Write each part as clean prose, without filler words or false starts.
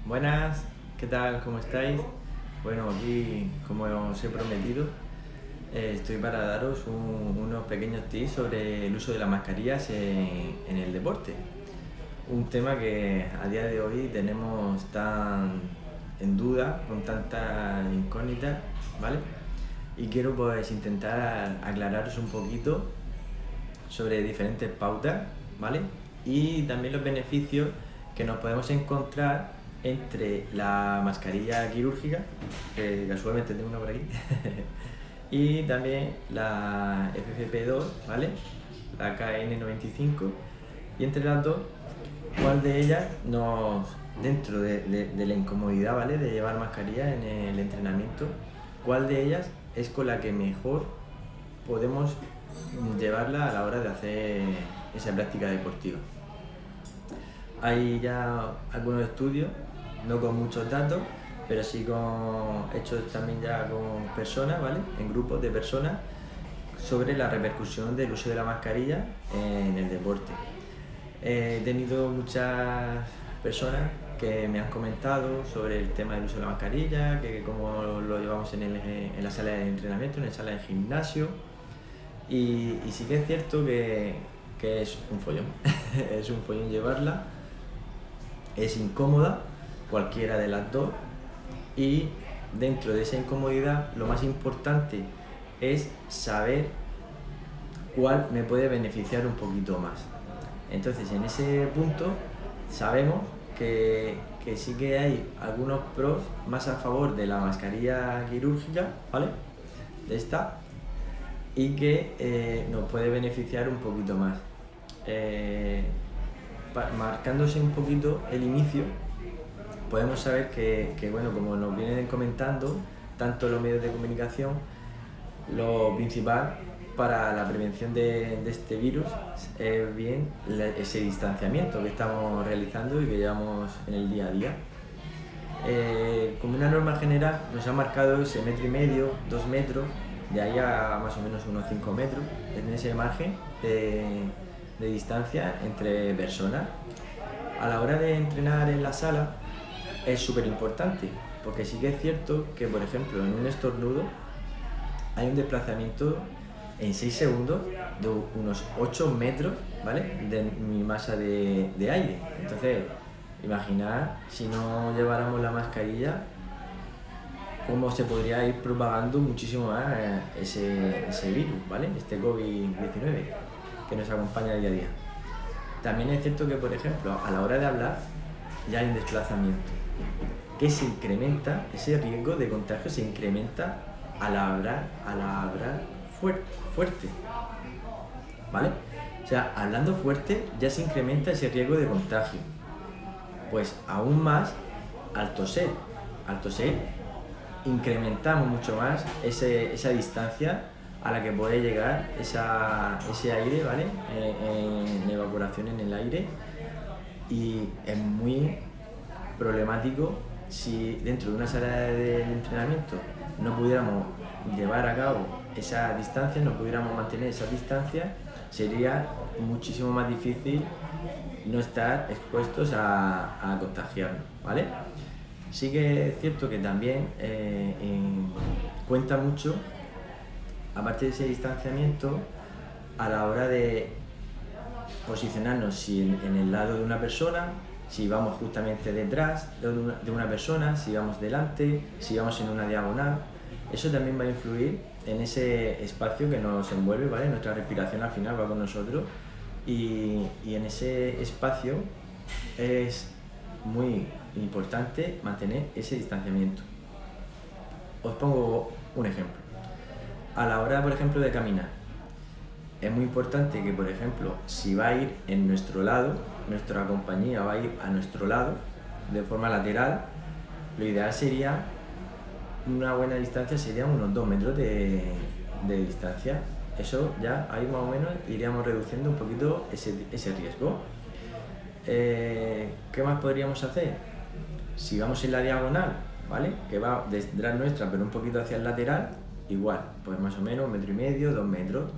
Buenas, ¿qué tal? ¿Cómo estáis? Bueno, aquí, como os he prometido, estoy para daros unos pequeños tips sobre el uso de las mascarillas en el deporte. Un tema que a día de hoy tenemos tan en duda, con tantas incógnitas, ¿vale? Y quiero pues intentar aclararos un poquito sobre diferentes pautas, ¿vale? Y también los beneficios que nos podemos encontrar entre la mascarilla quirúrgica, que casualmente tengo una por aquí, y también la FFP2, ¿vale? La KN95, y entre las dos, ¿cuál de ellas dentro de la incomodidad, ¿vale? De llevar mascarilla en el entrenamiento, cuál de ellas es con la que mejor podemos llevarla a la hora de hacer esa práctica deportiva? Hay ya algunos estudios, no con muchos datos, pero sí hechos también ya con personas, ¿vale? En grupos de personas, sobre la repercusión del uso de la mascarilla en el deporte. He tenido muchas personas que me han comentado sobre el tema del uso de la mascarilla, que cómo lo llevamos en la sala de entrenamiento, en la sala de gimnasio, y sí que es cierto que es un follón, es un follón llevarla, es incómoda, cualquiera de las dos, y dentro de esa incomodidad lo más importante es saber cuál me puede beneficiar un poquito más. Entonces, en ese punto sabemos que sí que hay algunos pros más a favor de la mascarilla quirúrgica, ¿vale? De esta, y que nos puede beneficiar un poquito más. Marcándose un poquito el inicio, podemos saber que, bueno, como nos vienen comentando tanto los medios de comunicación, lo principal para la prevención de este virus es bien ese distanciamiento que estamos realizando y que llevamos en el día a día. Como una norma general nos ha marcado ese 1,5 m, 2 metros, de ahí a más o menos unos 5 metros, en ese margen de distancia entre personas. A la hora de entrenar en la sala es súper importante, porque sí que es cierto que, por ejemplo, en un estornudo hay un desplazamiento en 6 segundos de unos 8 metros, ¿vale? De mi masa de aire. Entonces, imaginad si no lleváramos la mascarilla, cómo se podría ir propagando muchísimo más ese virus, ¿vale? Este COVID-19 que nos acompaña día a día. También es cierto que, por ejemplo, a la hora de hablar ya hay un desplazamiento, que se incrementa, ese riesgo de contagio se incrementa al hablar fuerte, ¿vale? O sea, hablando fuerte ya se incrementa ese riesgo de contagio. Pues aún más al toser. Al toser incrementamos mucho más esa distancia a la que puede llegar ese aire, ¿vale? En evaporación en el aire, y es muy problemático si dentro de una sala de entrenamiento no pudiéramos llevar a cabo esa distancia, no pudiéramos mantener esa distancia, sería muchísimo más difícil no estar expuestos a contagiarnos, ¿vale? Sí que es cierto que también cuenta mucho, aparte de ese distanciamiento, a la hora de posicionarnos, si en el lado de una persona, si vamos justamente detrás de una persona, si vamos delante, si vamos en una diagonal. Eso también va a influir en ese espacio que nos envuelve, ¿vale? Nuestra respiración al final va con nosotros, y en ese espacio es muy importante mantener ese distanciamiento. Os pongo un ejemplo. A la hora, por ejemplo, de caminar, es muy importante que, por ejemplo, si va a ir en nuestro lado, nuestra compañía va a ir a nuestro lado, de forma lateral, lo ideal sería, una buena distancia sería unos 2 metros de distancia. Eso ya ahí más o menos iríamos reduciendo un poquito ese riesgo. ¿Qué más podríamos hacer? Si vamos en la diagonal, ¿vale? Que va detrás nuestra pero un poquito hacia el lateral, igual, pues más o menos 1,5 m, 2 metros.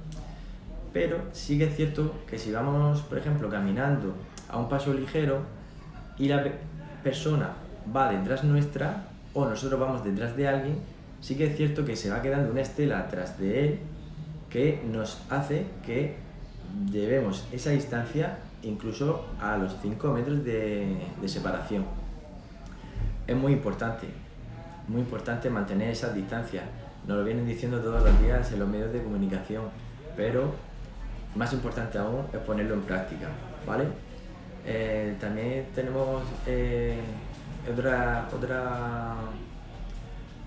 Pero sí que es cierto que si vamos, por ejemplo, caminando a un paso ligero y la persona va detrás nuestra o nosotros vamos detrás de alguien, sí que es cierto que se va quedando una estela atrás de él que nos hace que llevemos esa distancia incluso a los 5 metros de separación. Es muy importante mantener esa distancia. Nos lo vienen diciendo todos los días en los medios de comunicación, pero más importante aún es ponerlo en práctica, ¿vale? También tenemos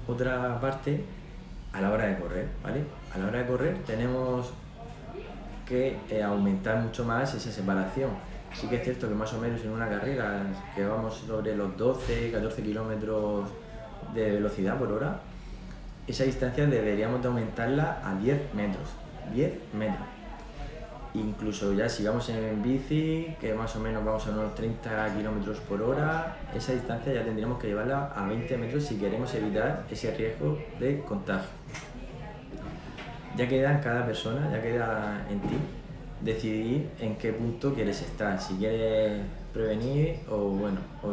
otra parte a la hora de correr, ¿vale? A la hora de correr tenemos que aumentar mucho más esa separación. Sí que es cierto que más o menos en una carrera que vamos sobre los 12-14 kilómetros de velocidad por hora, esa distancia deberíamos de aumentarla a 10 metros. 10 metros. Incluso ya si vamos en bici, que más o menos vamos a unos 30 kilómetros por hora, esa distancia ya tendríamos que llevarla a 20 metros si queremos evitar ese riesgo de contagio. Ya queda en cada persona, ya queda en ti decidir en qué punto quieres estar, si quieres prevenir o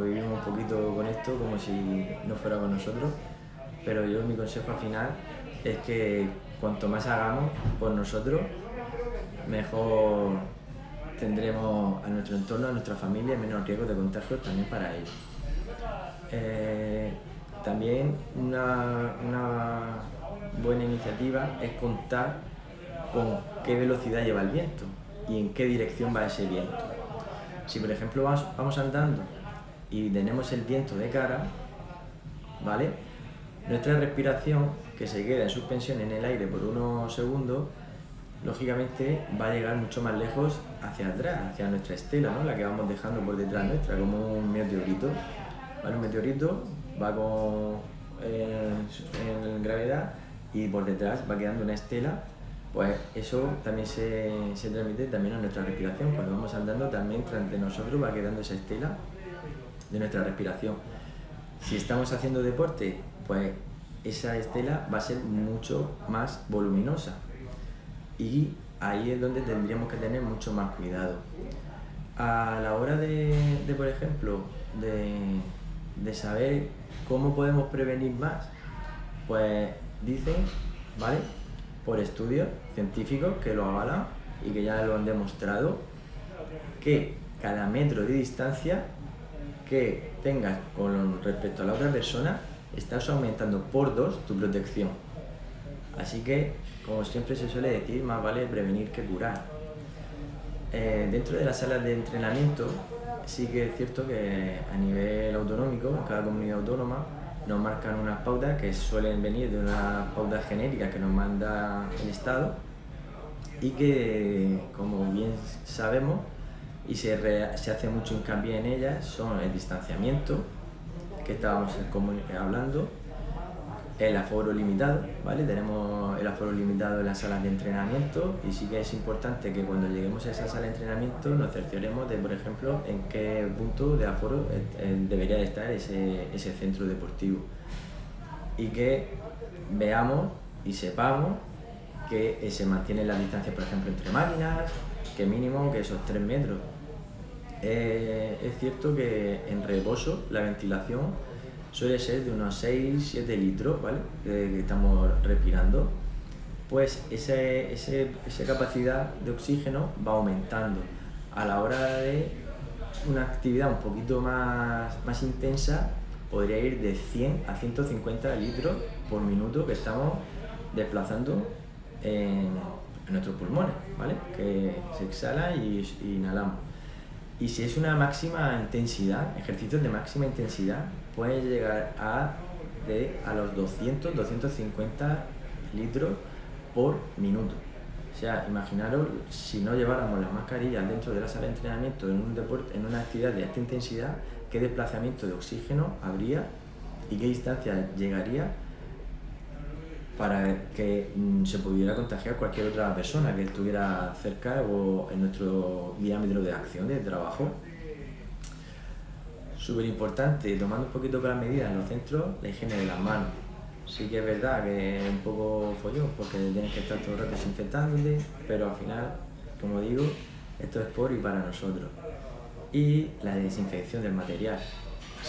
vivimos un poquito con esto como si no fuera con nosotros, pero mi consejo al final es que cuanto más hagamos por nosotros, mejor tendremos a nuestro entorno, a nuestra familia, menos riesgo de contagio también para ellos. También una buena iniciativa es contar con qué velocidad lleva el viento y en qué dirección va ese viento. Si por ejemplo vamos andando y tenemos el viento de cara, ¿vale? Nuestra respiración, que se queda en suspensión en el aire por unos segundos, lógicamente va a llegar mucho más lejos hacia atrás, hacia nuestra estela, ¿no? La que vamos dejando por detrás nuestra, como un meteorito. ¿Vale? Un meteorito va en gravedad y por detrás va quedando una estela. Pues eso también se transmite también a nuestra respiración. Cuando vamos andando también de nosotros va quedando esa estela de nuestra respiración. Si estamos haciendo deporte, pues esa estela va a ser mucho más voluminosa y ahí es donde tendríamos que tener mucho más cuidado. A la hora de por ejemplo, de saber cómo podemos prevenir más, pues dicen, ¿vale?, por estudios científicos que lo avalan y que ya lo han demostrado, que cada metro de distancia que tengas con respecto a la otra persona, estás aumentando por 2 tu protección. Así que, como siempre se suele decir, más vale prevenir que curar. Dentro de las salas de entrenamiento, sí que es cierto que a nivel autonómico, en cada comunidad autónoma, nos marcan unas pautas que suelen venir de unas pautas genéricas que nos manda el Estado y que, como bien sabemos, y se hace mucho hincapié en ellas, son el distanciamiento, que estábamos hablando, el aforo limitado, ¿vale? Tenemos el aforo limitado en las salas de entrenamiento y sí que es importante que cuando lleguemos a esa sala de entrenamiento nos cercioremos de, por ejemplo, en qué punto de aforo debería de estar ese centro deportivo y que veamos y sepamos que se mantiene la distancia, por ejemplo, entre máquinas, que mínimo que esos 3 metros. Es cierto que en reposo la ventilación suele ser de unos 6-7 litros, ¿vale?, que estamos respirando. Pues esa capacidad de oxígeno va aumentando. A la hora de una actividad un poquito más intensa, podría ir de 100 a 150 litros por minuto que estamos desplazando en nuestros pulmones, ¿vale?, que se exhala y inhalamos. Y si es una máxima intensidad, ejercicios de máxima intensidad, puede llegar a los 200-250 litros por minuto. O sea, imaginaros si no lleváramos las mascarillas dentro de la sala de entrenamiento en un deporte, en una actividad de alta intensidad, qué desplazamiento de oxígeno habría y qué distancia llegaría para que se pudiera contagiar cualquier otra persona que estuviera cerca o en nuestro diámetro de acción, de trabajo. Súper importante, tomando un poquito con las medidas en los centros, la higiene de las manos. Sí que es verdad que es un poco follón porque tienes que estar todo el rato desinfectándote, pero al final, como digo, esto es por y para nosotros. Y la desinfección del material.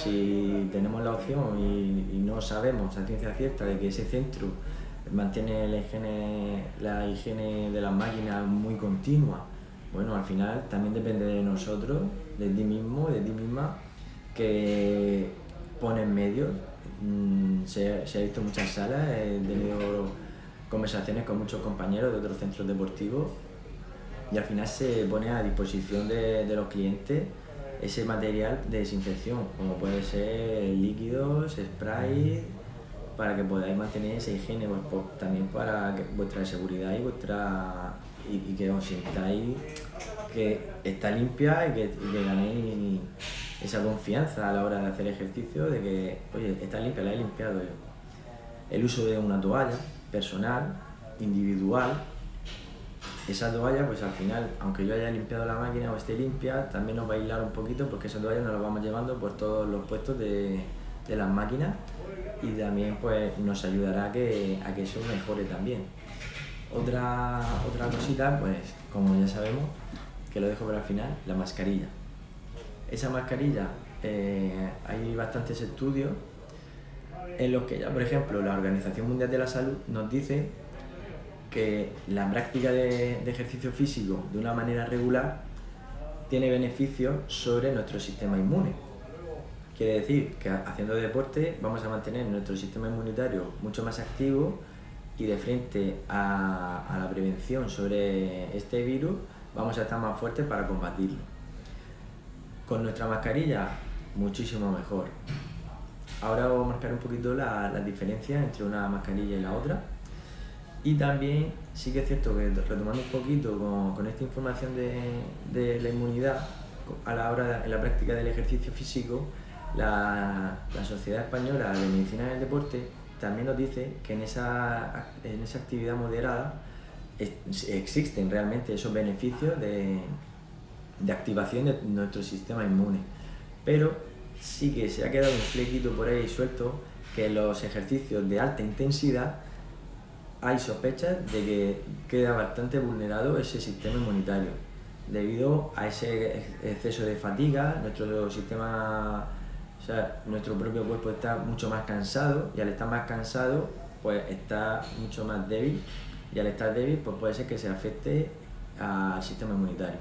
si tenemos la opción y no sabemos a ciencia cierta de que ese centro mantiene la higiene de las máquinas muy continua, bueno, al final también depende de nosotros, de ti mismo, de ti misma, que ponen medios. Se ha visto muchas salas, he tenido conversaciones con muchos compañeros de otros centros deportivos y al final se pone a disposición de los clientes ese material de desinfección, como puede ser líquidos, spray, para que podáis mantener esa higiene, pues, también para vuestra seguridad y que os sintáis que está limpia y que ganéis esa confianza a la hora de hacer ejercicio, de que, oye, está limpia, la he limpiado yo. El uso de una toalla personal, individual. Esa toalla, pues al final, aunque yo haya limpiado la máquina o esté limpia, también nos va a aislar un poquito, porque esa toalla nos la vamos llevando por todos los puestos de las máquinas y también pues nos ayudará a que eso mejore también. Otra cosita, pues como ya sabemos, que lo dejo para el final, la mascarilla. Esa mascarilla, hay bastantes estudios en los que ya, por ejemplo, la Organización Mundial de la Salud nos dice que la práctica de ejercicio físico de una manera regular tiene beneficios sobre nuestro sistema inmune. Quiere decir que haciendo deporte vamos a mantener nuestro sistema inmunitario mucho más activo y de frente a la prevención sobre este virus vamos a estar más fuertes para combatirlo. Con nuestra mascarilla, muchísimo mejor. Ahora voy a marcar un poquito las diferencias entre una mascarilla y la otra. Y también sí que es cierto que, retomando un poquito con esta información de la inmunidad a la hora en la práctica del ejercicio físico, la Sociedad Española de Medicina del Deporte también nos dice que en esa actividad moderada existen realmente esos beneficios de activación de nuestro sistema inmune. Pero sí que se ha quedado un flequito por ahí suelto, que en los ejercicios de alta intensidad hay sospechas de que queda bastante vulnerado ese sistema inmunitario debido a ese exceso de fatiga. Nuestro propio cuerpo está mucho más cansado y al estar más cansado pues está mucho más débil, y al estar débil pues puede ser que se afecte al sistema inmunitario.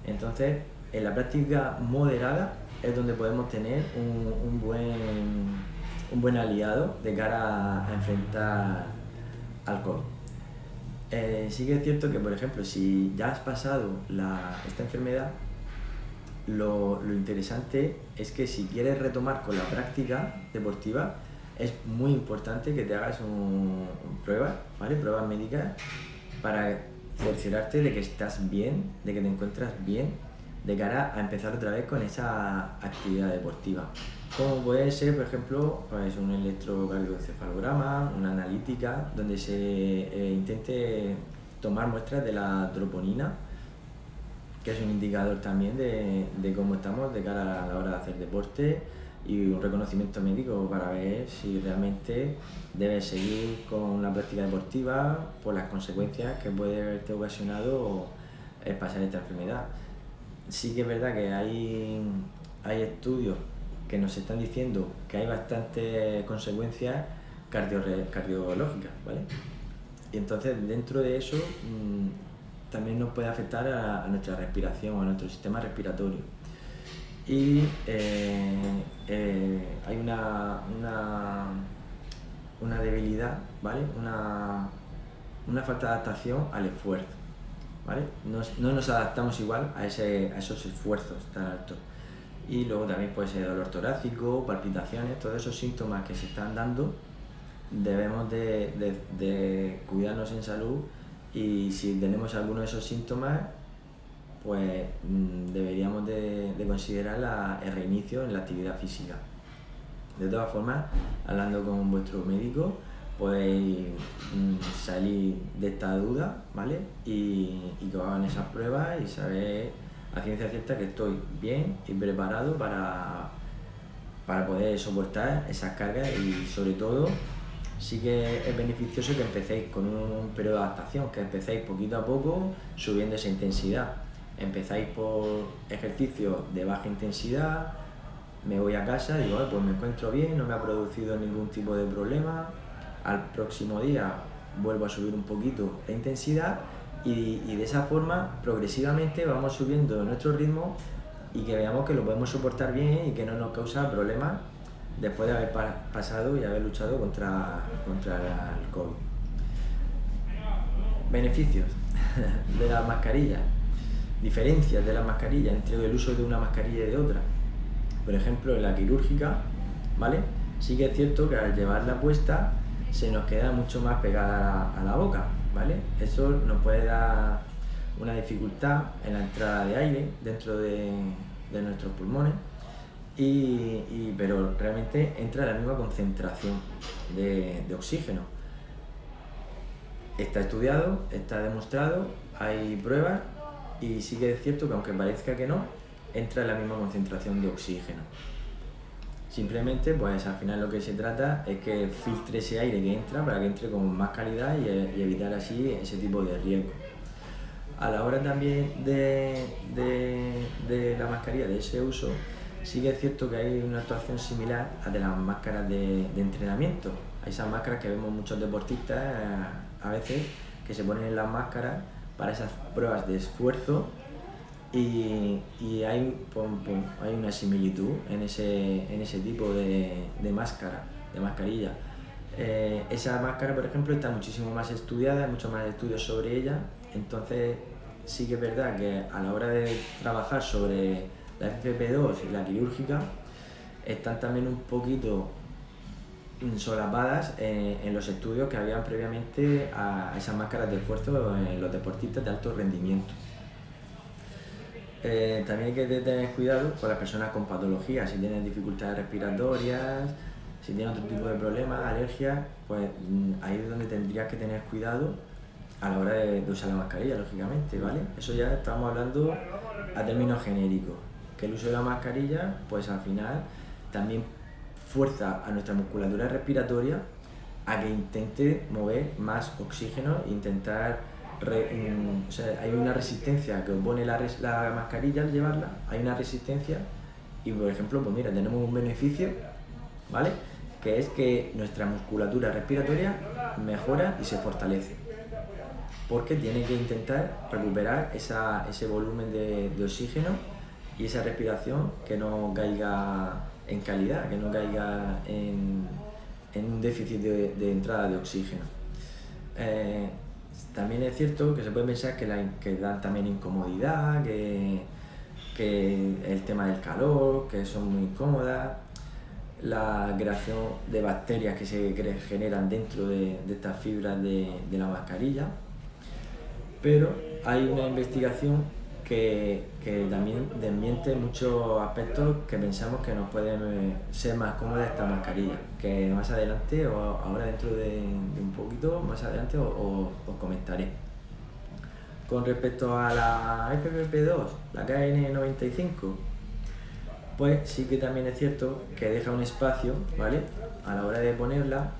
Entonces, en la práctica moderada es donde podemos tener un buen aliado de cara a enfrentar al COVID. Sí que es cierto que, por ejemplo, si ya has pasado esta enfermedad, lo interesante es que si quieres retomar con la práctica deportiva, es muy importante que te hagas pruebas médicas para cerciorarte de que estás bien, de que te encuentras bien, de cara a empezar otra vez con esa actividad deportiva. Como puede ser, por ejemplo, pues un electrocardioencefalograma, una analítica, donde se intente tomar muestras de la troponina, que es un indicador también de cómo estamos de cara a la hora de hacer deporte, y un reconocimiento médico para ver si realmente debes seguir con la práctica deportiva por las consecuencias que puede haberte ocasionado pasar esta enfermedad. Sí que es verdad que hay estudios que nos están diciendo que hay bastantes consecuencias cardiológicas, ¿vale? Y entonces dentro de eso también nos puede afectar a nuestra respiración, a nuestro sistema respiratorio. Y hay una debilidad, ¿vale? Una falta de adaptación al esfuerzo, ¿vale? No nos adaptamos igual a esos esfuerzos tan altos. Y luego también puede ser dolor torácico, palpitaciones, todos esos síntomas que se están dando. Debemos de cuidarnos en salud, y si tenemos alguno de esos síntomas, pues deberíamos de considerar el reinicio en la actividad física. De todas formas, hablando con vuestro médico, podéis salir de esta duda, ¿vale? Y que hagan esas pruebas y saber a ciencia cierta que estoy bien y preparado para poder soportar esas cargas. Y sobre todo, sí que es beneficioso que empecéis con un periodo de adaptación, que empecéis poquito a poco subiendo esa intensidad. Empezáis por ejercicios de baja intensidad, me voy a casa y digo, pues me encuentro bien, no me ha producido ningún tipo de problema. Al próximo día vuelvo a subir un poquito la intensidad y de esa forma progresivamente vamos subiendo nuestro ritmo y que veamos que lo podemos soportar bien y que no nos causa problemas después de haber pasado y haber luchado contra el COVID. Beneficios de las mascarillas, diferencias de las mascarillas entre el uso de una mascarilla y de otra. Por ejemplo, en la quirúrgica, ¿vale? Sí que es cierto que al llevarla puesta se nos queda mucho más pegada a la boca, ¿vale? Eso nos puede dar una dificultad en la entrada de aire dentro de nuestros pulmones, pero realmente entra la misma concentración de oxígeno. Está estudiado, está demostrado, hay pruebas y sí que es cierto que aunque parezca que no, entra la misma concentración de oxígeno. Simplemente, pues al final lo que se trata es que filtre ese aire que entra para que entre con más calidad y evitar así ese tipo de riesgo. A la hora también de la mascarilla, de ese uso, sí que es cierto que hay una actuación similar a de las máscaras de entrenamiento. Hay esas máscaras que vemos muchos deportistas a veces que se ponen en las máscaras para esas pruebas de esfuerzo y hay una similitud en ese tipo de mascarilla. Esa máscara, por ejemplo, está muchísimo más estudiada, hay muchos más estudios sobre ella, entonces sí que es verdad que a la hora de trabajar sobre la FFP2 y la quirúrgica están también un poquito solapadas en los estudios que habían previamente a esas máscaras de esfuerzo en los deportistas de alto rendimiento. También hay que tener cuidado con las personas con patologías, si tienen dificultades respiratorias, si tienen otro tipo de problemas, alergias, pues ahí es donde tendrías que tener cuidado a la hora de usar la mascarilla, lógicamente, ¿vale? Eso ya estamos hablando a términos genéricos, que el uso de la mascarilla, pues al final también fuerza a nuestra musculatura respiratoria a que intente mover más oxígeno e intentar o sea, hay una resistencia que opone la mascarilla al llevarla, hay una resistencia y por ejemplo, pues mira, tenemos un beneficio, ¿vale? Que es que nuestra musculatura respiratoria mejora y se fortalece porque tiene que intentar recuperar ese volumen de oxígeno y esa respiración que no caiga en calidad, que no caiga en un déficit de entrada de oxígeno. También es cierto que se puede pensar que dan también incomodidad, que el tema del calor, que son muy incómodas, la creación de bacterias que se generan dentro de estas fibras de la mascarilla, pero hay una investigación que también desmiente muchos aspectos que pensamos que nos pueden ser más cómodas esta mascarilla, que más adelante o ahora dentro de un poquito más adelante os comentaré. Con respecto a la FFP2, la KN95, pues sí que también es cierto que deja un espacio, ¿vale? A la hora de ponerla,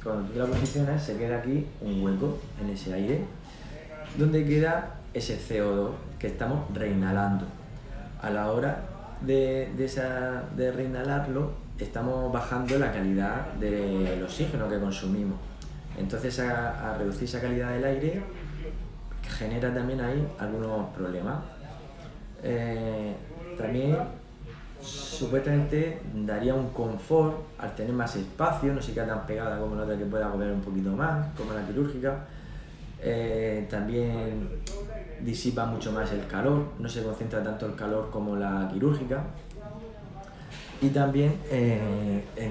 cuando tú la posicionas se queda aquí un hueco en ese aire, donde queda ese CO2 que estamos reinhalando. A la hora de reinhalarlo, estamos bajando la calidad del oxígeno que consumimos. Entonces, a reducir esa calidad del aire, genera también ahí algunos problemas. También, supuestamente, daría un confort al tener más espacio, no se queda tan pegada como la otra que puede agobiar un poquito más, como la quirúrgica. También disipa mucho más el calor, no se concentra tanto el calor como la quirúrgica y también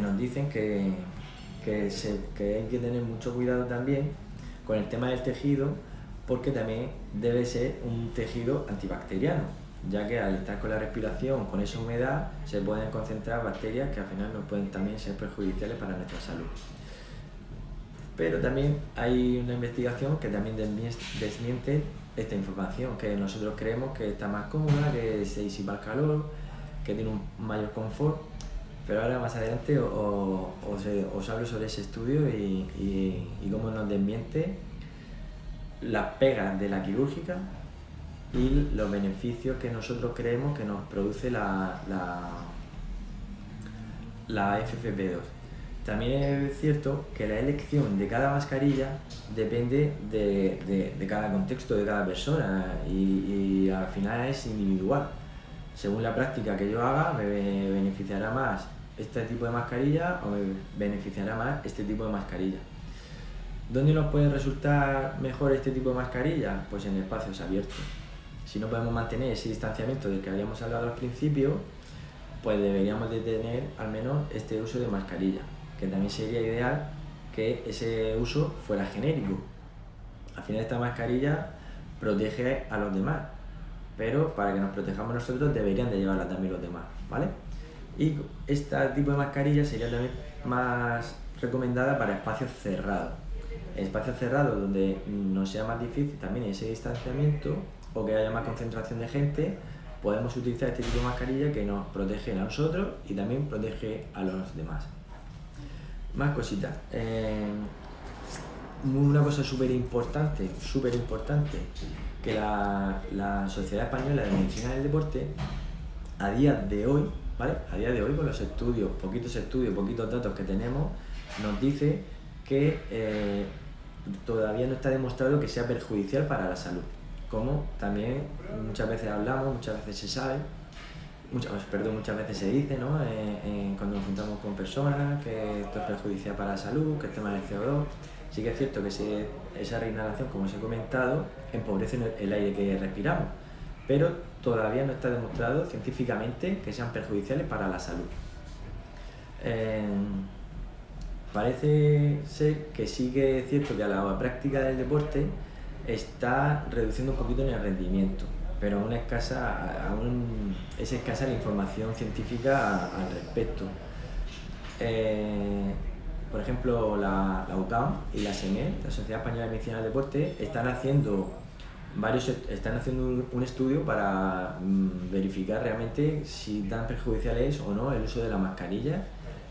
nos dicen que hay que tener mucho cuidado también con el tema del tejido porque también debe ser un tejido antibacteriano, ya que al estar con la respiración, con esa humedad, se pueden concentrar bacterias que al final nos pueden también ser perjudiciales para nuestra salud. Pero también hay una investigación que también desmiente esta información, que nosotros creemos que está más cómoda, que se disipa el calor, que tiene un mayor confort, pero ahora más adelante os hablo sobre ese estudio y cómo nos desmiente las pegas de la quirúrgica y los beneficios que nosotros creemos que nos produce la la FFP2. También es cierto que la elección de cada mascarilla depende de cada contexto, de cada persona y al final es individual. Según la práctica que yo haga, me beneficiará más este tipo de mascarilla o me beneficiará más este tipo de mascarilla. ¿Dónde nos puede resultar mejor este tipo de mascarilla? Pues en espacios abiertos. Si no podemos mantener ese distanciamiento del que habíamos hablado al principio, pues deberíamos de tener al menos este uso de mascarilla, que también sería ideal que ese uso fuera genérico. Al final esta mascarilla protege a los demás, pero para que nos protejamos nosotros deberían de llevarla también los demás, ¿vale? Y este tipo de mascarilla sería también más recomendada para espacios cerrados. Espacios cerrados donde nos sea más difícil también ese distanciamiento o que haya más concentración de gente, podemos utilizar este tipo de mascarilla que nos protege a nosotros y también protege a los demás. Más cositas. Una cosa súper importante, que la Sociedad Española de Medicina del Deporte, a día de hoy, ¿vale? A día de hoy, con los poquitos datos que tenemos, nos dice que todavía no está demostrado que sea perjudicial para la salud. Como también muchas veces hablamos, muchas veces se sabe, muchas veces se dice, ¿no? Cuando nos juntamos con personas, que esto es perjudicial para la salud, que el tema del CO2. Sí que es cierto que esa reinhalación, como os he comentado, empobrece el aire que respiramos, pero todavía no está demostrado científicamente que sean perjudiciales para la salud. Parece ser que sí que es cierto que a la práctica del deporte está reduciendo un poquito en el rendimiento, pero aún es escasa la información científica al respecto. Por ejemplo, la UCAM y la SEMED, la Sociedad Española de Medicina del Deporte, están haciendo un estudio para verificar realmente si tan perjudicial es o no el uso de la mascarilla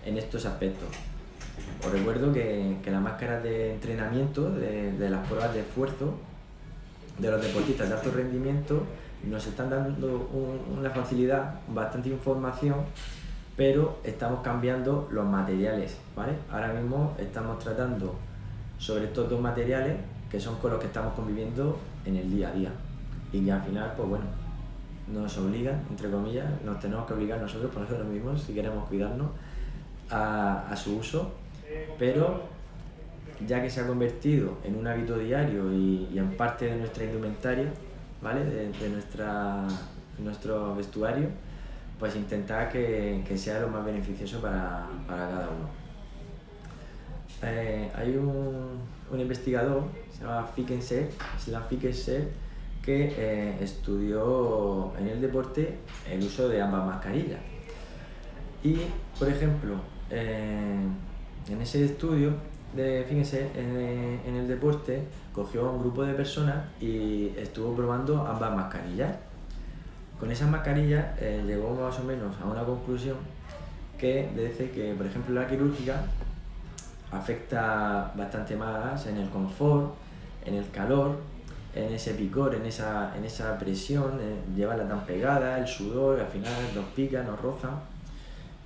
en estos aspectos. Os recuerdo que las máscaras de entrenamiento, de las pruebas de esfuerzo de los deportistas de alto rendimiento, nos están dando una facilidad, bastante información, pero estamos cambiando los materiales, ¿vale? Ahora mismo estamos tratando sobre estos dos materiales que son con los que estamos conviviendo en el día a día y que al final, pues bueno, nos obligan, entre comillas, nos tenemos que obligar nosotros por nosotros mismos si queremos cuidarnos a su uso, pero ya que se ha convertido en un hábito diario y en parte de nuestra indumentaria, ¿vale? de nuestro vestuario, pues intentar que sea lo más beneficioso para cada uno. Hay un investigador, se llama Fickenser, que estudió en el deporte el uso de ambas mascarillas. Y, por ejemplo, en ese estudio de Fickenser en el deporte, cogió a un grupo de personas y estuvo probando ambas mascarillas. Con esas mascarillas llegó más o menos a una conclusión que dice que, por ejemplo, la quirúrgica afecta bastante más en el confort, en el calor, en ese picor, en esa presión, llevarla tan pegada, el sudor, al final nos pica, nos roza.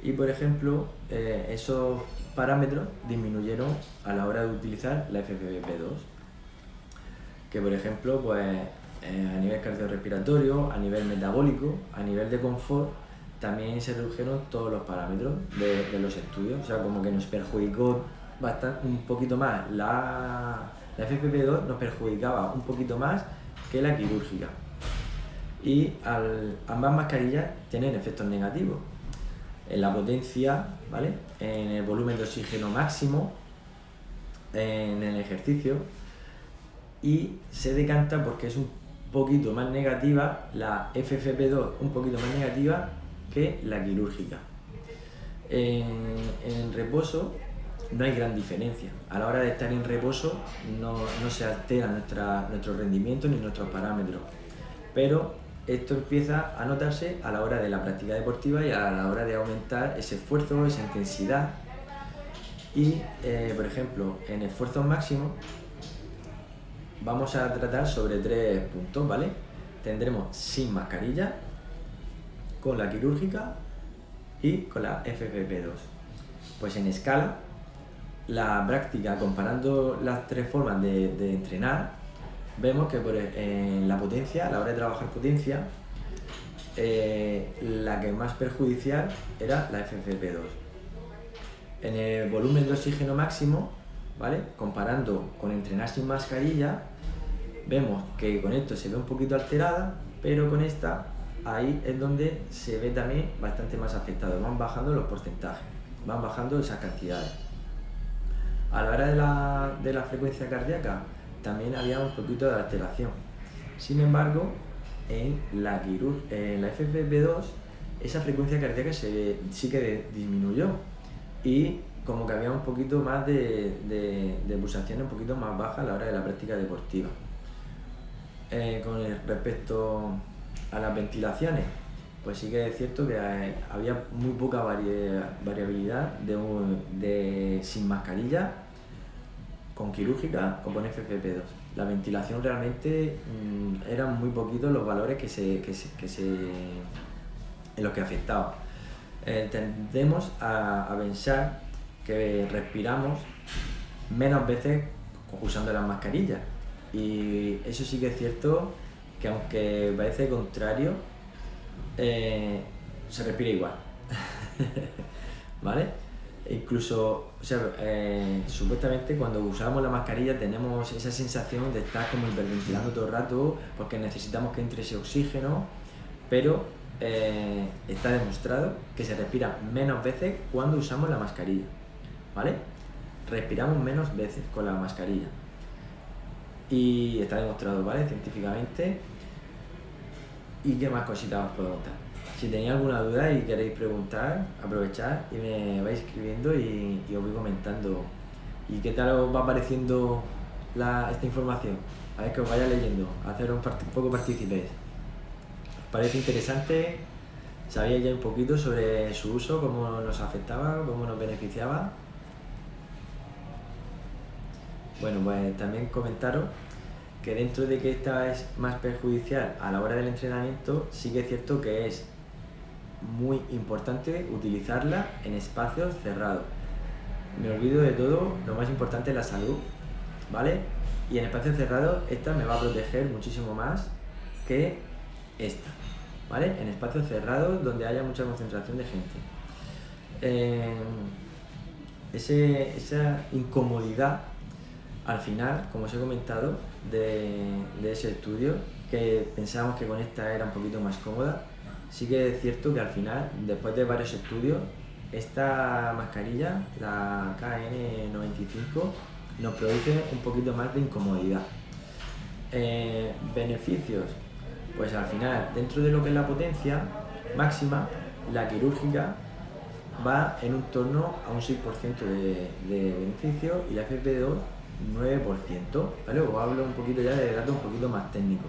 Y, por ejemplo, esos parámetros disminuyeron a la hora de utilizar la FFP2, que, por ejemplo, pues a nivel cardiorrespiratorio, a nivel metabólico, a nivel de confort, también se redujeron todos los parámetros de los estudios. O sea, como que nos perjudicó un poquito más, la FFP2 nos perjudicaba un poquito más que la quirúrgica. Y ambas mascarillas tienen efectos negativos en la potencia, ¿vale? En el volumen de oxígeno máximo, en el ejercicio, y se decanta porque es un poquito más negativa la FFP2, un poquito más negativa que la quirúrgica. En reposo no hay gran diferencia. A la hora de estar en reposo no se altera nuestro rendimiento ni nuestros parámetros, pero esto empieza a notarse a la hora de la práctica deportiva y a la hora de aumentar ese esfuerzo, esa intensidad. Y, por ejemplo, en esfuerzos máximos vamos a tratar sobre 3 puntos, ¿vale? Tendremos sin mascarilla, con la quirúrgica y con la FFP2. Pues en escala, la práctica, comparando las tres formas de entrenar, vemos que en la potencia, a la hora de trabajar potencia, la que más perjudicial era la FFP2. En el volumen de oxígeno máximo, ¿vale? Comparando con entrenar sin mascarilla, vemos que con esto se ve un poquito alterada, pero con esta, ahí es donde se ve también bastante más afectado. Van bajando los porcentajes, van bajando esas cantidades. A la hora de la frecuencia cardíaca, también había un poquito de alteración. Sin embargo, en la FFP2, esa frecuencia cardíaca sí que disminuyó, y como que había un poquito más de pulsaciones un poquito más bajas a la hora de la práctica deportiva. Con respecto a las ventilaciones, pues sí que es cierto que había muy poca variabilidad sin mascarilla, con quirúrgica o con FFP2. La ventilación realmente eran muy poquitos los valores en los que afectaba. Tendemos a pensar que respiramos menos veces usando las mascarillas, y eso sí que es cierto, que aunque parece contrario, se respira igual. ¿Vale? Incluso, o sea, supuestamente cuando usamos la mascarilla tenemos esa sensación de estar como hiperventilando todo el rato, porque necesitamos que entre ese oxígeno, pero está demostrado que se respira menos veces cuando usamos la mascarilla, ¿vale? Respiramos menos veces con la mascarilla, y está demostrado, ¿vale? Científicamente. ¿Y qué más cositas os puedo contar? Si tenéis alguna duda y queréis preguntar, aprovechad y me vais escribiendo y os voy comentando. ¿Y qué tal os va pareciendo esta información? A ver, que os vaya leyendo, a hacer un poco partícipes. ¿Os parece interesante? ¿Sabíais ya un poquito sobre su uso, cómo nos afectaba, cómo nos beneficiaba? Bueno, pues también comentaros que dentro de que esta es más perjudicial a la hora del entrenamiento, sí que es cierto que es muy importante utilizarla en espacios cerrados. Me olvido de todo, lo más importante es la salud, ¿vale? Y en espacios cerrados esta me va a proteger muchísimo más que esta, ¿vale? En espacios cerrados donde haya mucha concentración de gente. Esa incomodidad, al final, como os he comentado, de ese estudio, que pensábamos que con esta era un poquito más cómoda, sí que es cierto que al final, después de varios estudios, esta mascarilla, la KN95, nos produce un poquito más de incomodidad. Beneficios, pues al final, dentro de lo que es la potencia máxima, la quirúrgica va en un torno a un 6% de beneficio, y la FFP2 9%, ¿vale? Os hablo un poquito ya de datos un poquito más técnicos.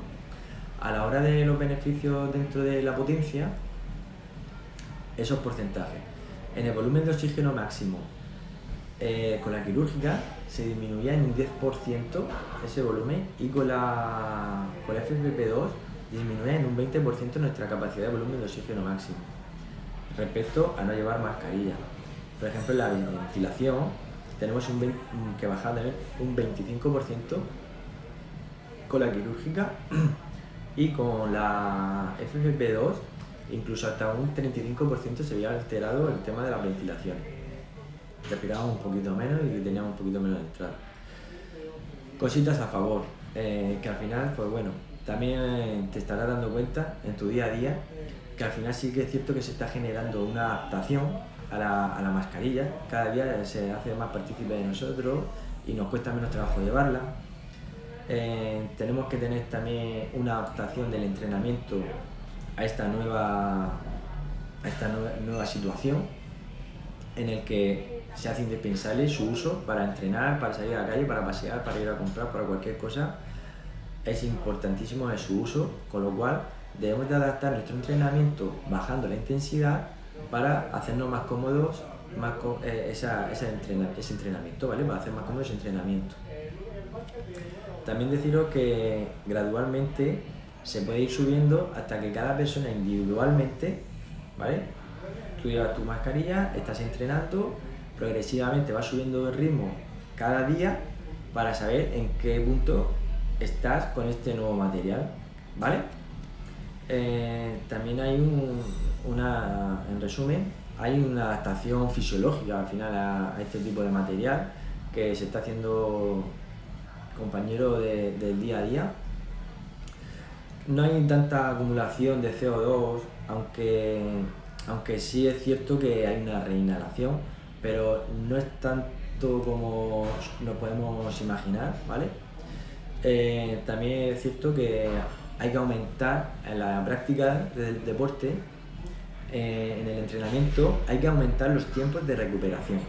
A la hora de los beneficios dentro de la potencia, esos porcentajes. En el volumen de oxígeno máximo, con la quirúrgica se disminuía en un 10% ese volumen, y con la FFP2 disminuía en un 20% nuestra capacidad de volumen de oxígeno máximo respecto a no llevar mascarilla. Por ejemplo, en la ventilación tenemos que bajar de un 25% con la quirúrgica, y con la FFP2 incluso hasta un 35% se había alterado el tema de las ventilaciones. Respirábamos un poquito menos y teníamos un poquito menos de entrada. Cositas a favor, que al final, pues bueno, también te estarás dando cuenta en tu día a día que al final sí que es cierto que se está generando una adaptación a la mascarilla. Cada día se hace más partícipe de nosotros y nos cuesta menos trabajo llevarla. Tenemos que tener también una adaptación del entrenamiento a esta nueva situación, en el que se hace indispensable su uso para entrenar, para salir a la calle, para pasear, para ir a comprar, para cualquier cosa. Es importantísimo su uso, con lo cual debemos de adaptar nuestro entrenamiento bajando la intensidad para hacernos más cómodos ese entrenamiento, ¿vale? Para hacer más cómodo ese entrenamiento. También deciros que gradualmente se puede ir subiendo hasta que cada persona individualmente, ¿vale? Tú llevas tu mascarilla, estás entrenando, progresivamente vas subiendo el ritmo cada día para saber en qué punto estás con este nuevo material, ¿vale? También hay en resumen, hay una adaptación fisiológica al final a este tipo de material que se está haciendo compañero del día a día. No hay tanta acumulación de CO2, aunque sí es cierto que hay una reinhalación, pero no es tanto como nos podemos imaginar, ¿vale? También es cierto que hay que aumentar en la práctica del deporte, en el entrenamiento, hay que aumentar los tiempos de recuperación.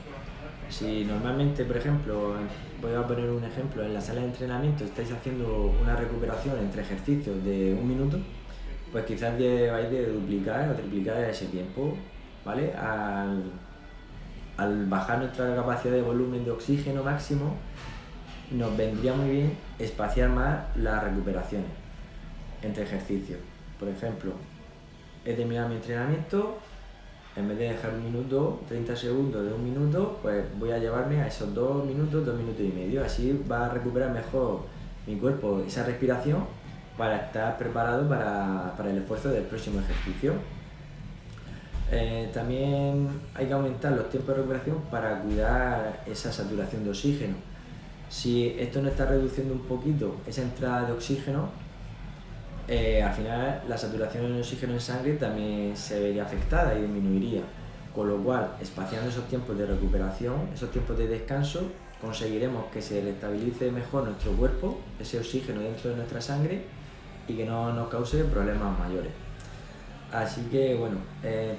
Si normalmente, por ejemplo, voy a poner un ejemplo, en la sala de entrenamiento estáis haciendo una recuperación entre ejercicios de 1 minuto, pues quizás debáis de duplicar o triplicar ese tiempo, ¿vale? Al bajar nuestra capacidad de volumen de oxígeno máximo, nos vendría muy bien espaciar más las recuperaciones entre ejercicios. Por ejemplo, he terminado mi entrenamiento, en vez de dejar 1 minuto, 30 segundos de 1 minuto, pues voy a llevarme a esos 2 minutos, 2 minutos y medio. Así va a recuperar mejor mi cuerpo esa respiración para estar preparado para el esfuerzo del próximo ejercicio. También hay que aumentar los tiempos de recuperación para cuidar esa saturación de oxígeno. Si esto no está reduciendo un poquito esa entrada de oxígeno, al final la saturación de oxígeno en sangre también se vería afectada y disminuiría, con lo cual, espaciando esos tiempos de recuperación, esos tiempos de descanso, conseguiremos que se estabilice mejor nuestro cuerpo, ese oxígeno dentro de nuestra sangre, y que no nos cause problemas mayores. Así que bueno,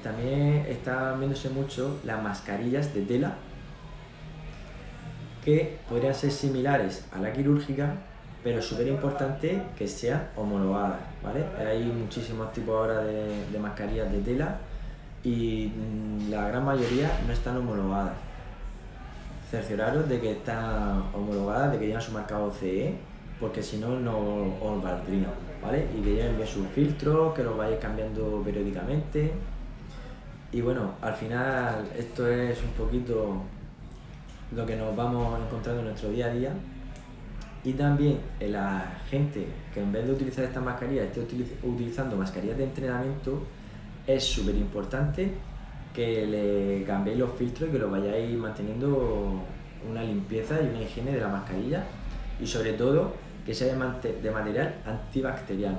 también están viéndose mucho las mascarillas de tela, que podrían ser similares a la quirúrgica, pero es súper importante que sean homologadas, ¿vale? Hay muchísimos tipos ahora de mascarillas de tela y la gran mayoría no están homologadas. Cercioraros de que están homologadas, de que llevan su marcado CE, porque si no, no os valdría, ¿vale? Y que lleven bien sus filtros, que los vayáis cambiando periódicamente. Y bueno, al final esto es un poquito lo que nos vamos encontrando en nuestro día a día. Y también la gente que en vez de utilizar estas mascarillas esté utilizando mascarillas de entrenamiento, es súper importante que le cambiéis los filtros y que lo vayáis manteniendo una limpieza y una higiene de la mascarilla, y sobre todo que sea de material antibacteriano,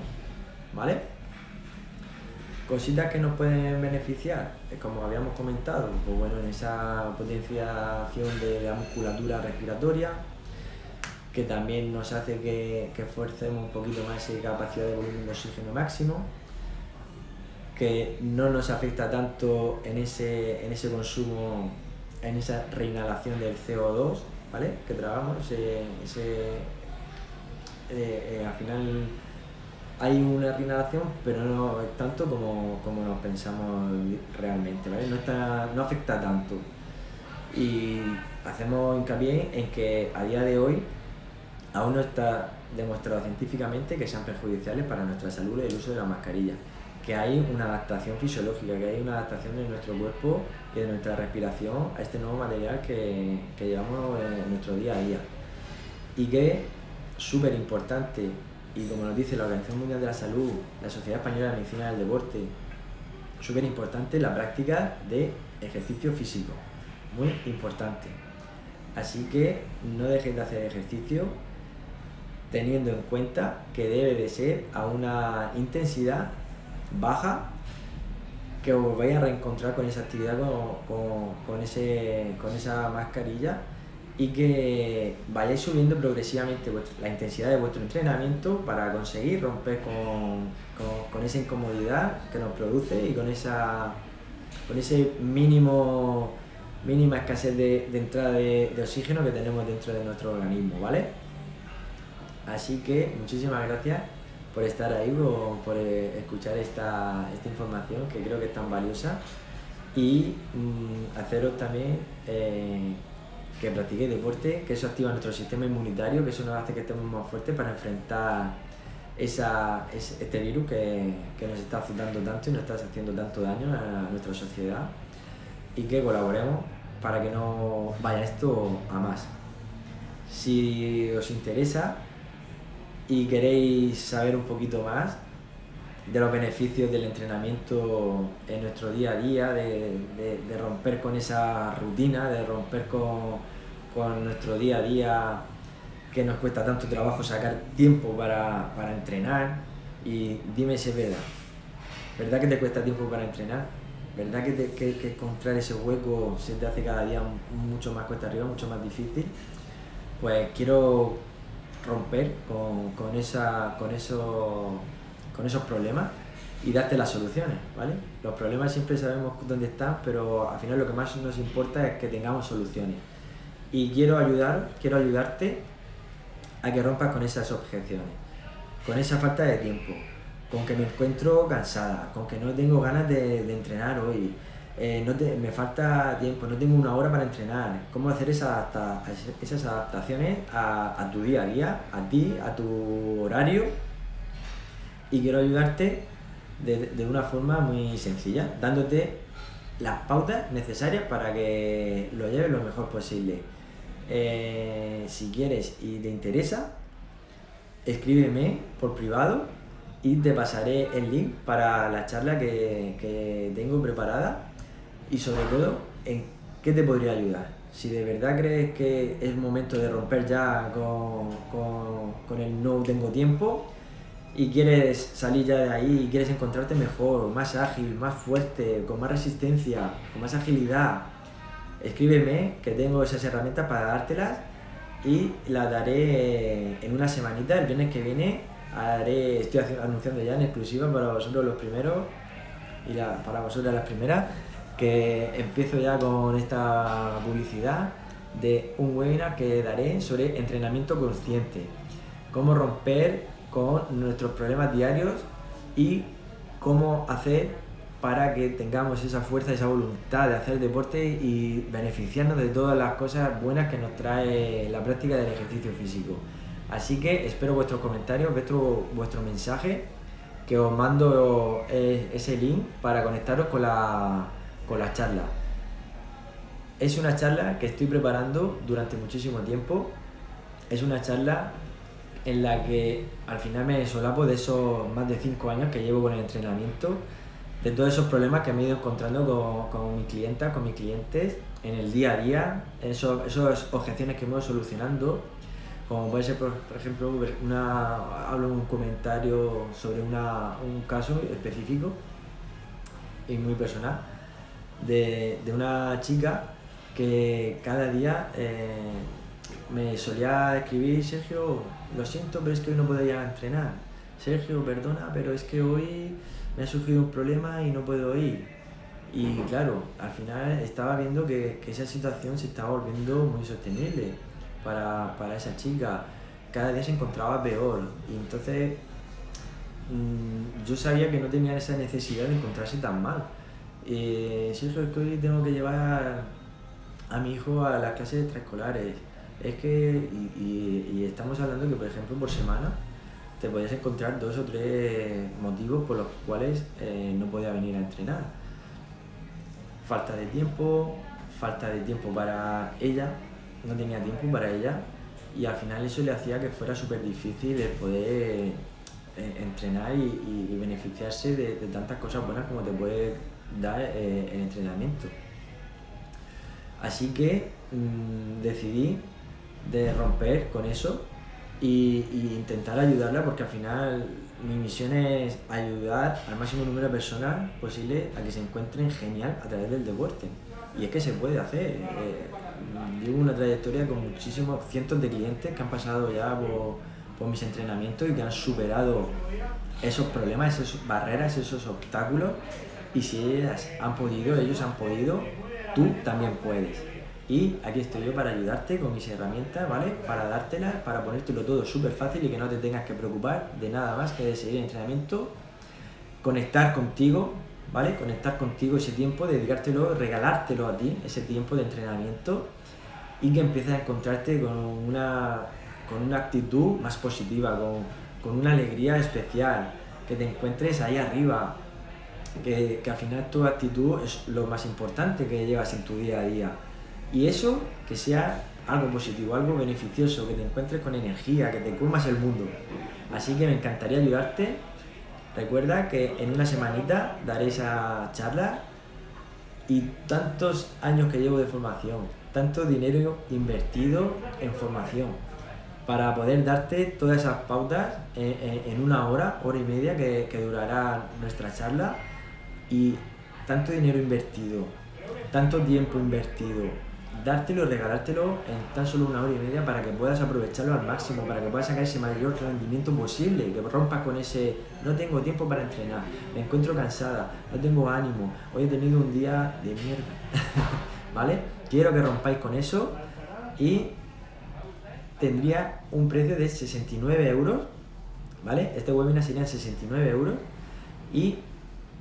¿vale? Cositas que nos pueden beneficiar, como habíamos comentado, pues bueno, en esa potenciación de la musculatura respiratoria, que también nos hace que esforcemos un poquito más esa capacidad de volumen de oxígeno máximo, que no nos afecta tanto en ese consumo, en esa reinhalación del CO2, ¿vale? Que tragamos, al final hay una reinhalación, pero no es tanto como nos pensamos realmente, ¿vale? No afecta tanto. Y hacemos hincapié en que a día de hoy aún no está demostrado científicamente que sean perjudiciales para nuestra salud el uso de la mascarilla, que hay una adaptación fisiológica, que hay una adaptación de nuestro cuerpo y de nuestra respiración a este nuevo material que llevamos en nuestro día a día. Y que es súper importante, y como nos dice la Organización Mundial de la Salud, la Sociedad Española de Medicina del Deporte, súper importante la práctica de ejercicio físico, muy importante. Así que no dejéis de hacer ejercicio, teniendo en cuenta que debe de ser a una intensidad baja, que os vais a reencontrar con esa actividad, con esa mascarilla, y que vayáis subiendo progresivamente la intensidad de vuestro entrenamiento para conseguir romper con esa incomodidad que nos produce y con ese mínima escasez de entrada de oxígeno que tenemos dentro de nuestro organismo, ¿vale? Así que muchísimas gracias por estar ahí, por escuchar esta información que creo que es tan valiosa, y haceros también que practiquéis deporte, que eso activa nuestro sistema inmunitario, que eso nos hace que estemos más fuertes para enfrentar este virus que nos está afectando tanto y nos está haciendo tanto daño a nuestra sociedad, y que colaboremos para que no vaya esto a más. Si os interesa y queréis saber un poquito más de los beneficios del entrenamiento en nuestro día a día, de romper con esa rutina, de romper con nuestro día a día, que nos cuesta tanto trabajo sacar tiempo para entrenar, y dime si es verdad que te cuesta tiempo para entrenar, verdad que encontrar ese hueco se te hace cada día mucho más cuesta arriba, mucho más difícil. Pues quiero romper con esos problemas y darte las soluciones, ¿vale? Los problemas siempre sabemos dónde están, pero al final lo que más nos importa es que tengamos soluciones. Y quiero ayudarte a que rompas con esas objeciones, con esa falta de tiempo, con que me encuentro cansada, con que no tengo ganas de entrenar hoy, me falta tiempo, no tengo una hora para entrenar. Cómo hacer esas adaptaciones a tu día a día, a ti, a tu horario. Y quiero ayudarte de una forma muy sencilla, dándote las pautas necesarias para que lo lleves lo mejor posible. Si quieres y te interesa, escríbeme por privado y te pasaré el link para la charla que tengo preparada, y sobre todo en qué te podría ayudar. Si de verdad crees que es momento de romper ya con el no tengo tiempo y quieres salir ya de ahí y quieres encontrarte mejor, más ágil, más fuerte, con más resistencia, con más agilidad, escríbeme, que tengo esas herramientas para dártelas, y las daré en una semanita. El viernes que viene estoy anunciando ya en exclusiva para vosotros los primeros y para vosotras las primeras, que empiezo ya con esta publicidad de un webinar que daré sobre entrenamiento consciente, cómo romper con nuestros problemas diarios y cómo hacer para que tengamos esa fuerza, esa voluntad de hacer deporte y beneficiarnos de todas las cosas buenas que nos trae la práctica del ejercicio físico. Así que espero vuestros comentarios, vuestro mensaje, que os mando ese link para conectaros con la charla. Es una charla que estoy preparando durante muchísimo tiempo. Es una charla en la que al final me solapo de esos más de 5 años que llevo con el entrenamiento, de todos esos problemas que me he ido encontrando con mis clientas, con mis clientes en el día a día, esas objeciones que me voy solucionando, como puede ser, por ejemplo, hablo un comentario sobre un caso específico y muy personal de una chica que cada día me solía escribir: Sergio, lo siento, pero es que hoy no puedo ir a entrenar. Sergio, perdona, pero es que hoy me ha surgido un problema y no puedo ir. Y claro, al final estaba viendo que esa situación se estaba volviendo muy sostenible para esa chica. Cada día se encontraba peor, y entonces yo sabía que no tenía esa necesidad de encontrarse tan mal. Sergio, es que hoy tengo que llevar a mi hijo a las clases extraescolares. Es que, y estamos hablando que, por ejemplo, por semana te podías encontrar 2 o 3 motivos por los cuales no podía venir a entrenar. Falta de tiempo para ella, no tenía tiempo para ella, y al final eso le hacía que fuera súper difícil el poder entrenar y beneficiarse de tantas cosas buenas como te puede dar el entrenamiento. Así que decidí de romper con eso y intentar ayudarla, porque al final mi misión es ayudar al máximo número de personas posible a que se encuentren genial a través del deporte. Y es que se puede hacer. Llevo una trayectoria con muchísimos cientos de clientes que han pasado ya por mis entrenamientos y que han superado esos problemas, esas barreras, esos obstáculos, y si ellos han podido, tú también puedes. Y aquí estoy yo para ayudarte con mis herramientas, ¿vale? Para dártelas, para ponértelo todo súper fácil y que no te tengas que preocupar de nada más que de seguir el entrenamiento, conectar contigo, ¿vale? Conectar contigo ese tiempo, dedicártelo, regalártelo a ti, ese tiempo de entrenamiento, y que empieces a encontrarte con una actitud más positiva, con una alegría especial, que te encuentres ahí arriba, que al final tu actitud es lo más importante que llevas en tu día a día. Y eso que sea algo positivo, algo beneficioso, que te encuentres con energía, que te comas el mundo. Así que me encantaría ayudarte. Recuerda que en una semanita daré esa charla y tantos años que llevo de formación, tanto dinero invertido en formación para poder darte todas esas pautas en una hora y media que durará nuestra charla, y tanto dinero invertido, tanto tiempo invertido, dártelo y regalártelo en tan solo una hora y media para que puedas aprovecharlo al máximo, para que puedas sacar ese mayor rendimiento posible, que rompas con ese no tengo tiempo para entrenar, me encuentro cansada, no tengo ánimo, hoy he tenido un día de mierda. ¿Vale? Quiero que rompáis con eso y tendría un precio de 69 euros, ¿vale? Este webinar serían 69 euros y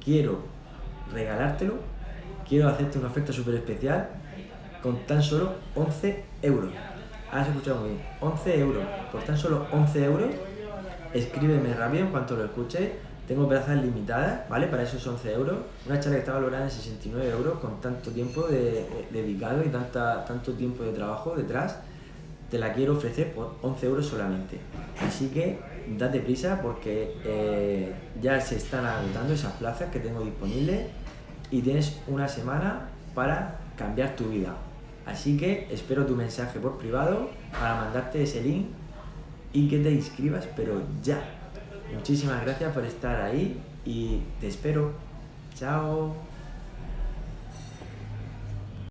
quiero regalártelo, quiero hacerte una oferta súper especial con tan solo 11 euros. Has escuchado muy bien, 11 euros. Por tan solo 11 euros, escríbeme rápido en cuanto lo escuches. Tengo plazas limitadas, ¿vale? Para esos 11 euros. Una charla que está valorada en 69 euros con tanto tiempo dedicado y tanto tiempo de trabajo detrás. Te la quiero ofrecer por 11 euros solamente. Así que date prisa porque ya se están agotando esas plazas que tengo disponibles y tienes una semana para cambiar tu vida. Así que espero tu mensaje por privado para mandarte ese link y que te inscribas, pero ya. Muchísimas gracias por estar ahí y te espero. Chao.